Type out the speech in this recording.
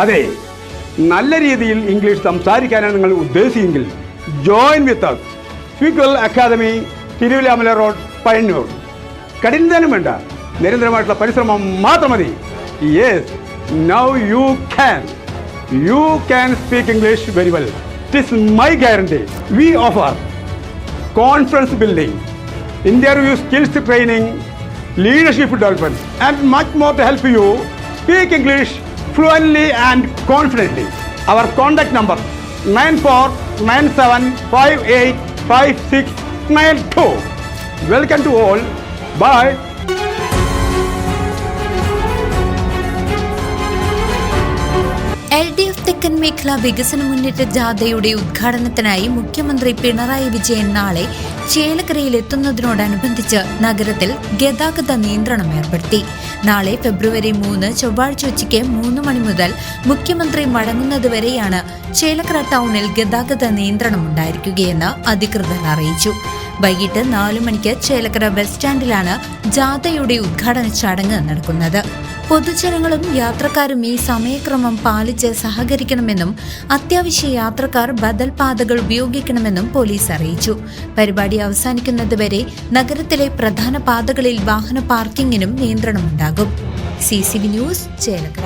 അതെ, നല്ല രീതിയിൽ ഇംഗ്ലീഷ് സംസാരിക്കാനാണ് നിങ്ങൾ ഉദ്ദേശിച്ചെങ്കിൽ join with us. Speaker academy, Thiruvilwamala road, Payyanur. കഠിനം വേണ്ട, നിരന്തരമായിട്ടുള്ള പരിശ്രമം മാത്രം മതി. Yes, now you can speak English very well. It is my guarantee. We offer confidence building, interview skills training, leadership development, and much more to help you speak English fluently and confidently. Our contact number 9497585692. Welcome to all. Bye. LDF തെക്കൻ മേഖലാ വികസന മുന്നേറ്റ ജാഥയുടെ ഉദ്ഘാടനത്തിനായി മുഖ്യമന്ത്രി പിണറായി വിജയൻ നാളെ ചേലക്കരയിൽ എത്തുന്നതിനോടനുബന്ധിച്ച് നഗരത്തിൽ ഗതാഗത നിയന്ത്രണം ഏർപ്പെടുത്തി. നാളെ ഫെബ്രുവരി 3 ചൊവ്വാഴ്ച ഉച്ചയ്ക്ക് 3 മണി മുതൽ മുഖ്യമന്ത്രി മടങ്ങുന്നതുവരെയാണ് ചേലക്കര ടൗണിൽ ഗതാഗത നിയന്ത്രണം ഉണ്ടായിരിക്കുകയെന്ന് അധികൃതർ അറിയിച്ചു. വൈകിട്ട് 4 മണിക്ക് ചേലക്കര ബസ് സ്റ്റാൻഡിലാണ് ജാഥയുടെ ഉദ്ഘാടന ചടങ്ങ് നടക്കുന്നത്. പൊതുജനങ്ങളും യാത്രക്കാരും ഈ സമയക്രമം പാലിച്ച് സഹകരിക്കണമെന്നും അത്യാവശ്യ യാത്രക്കാർ ബദൽ പാതകൾ ഉപയോഗിക്കണമെന്നും പോലീസ് അറിയിച്ചു. പരിപാടി അവസാനിക്കുന്നതുവരെ നഗരത്തിലെ പ്രധാന പാതകളിൽ വാഹന പാർക്കിങ്ങിനും നിയന്ത്രണമുണ്ടാകും. CCV news, Chelakkara.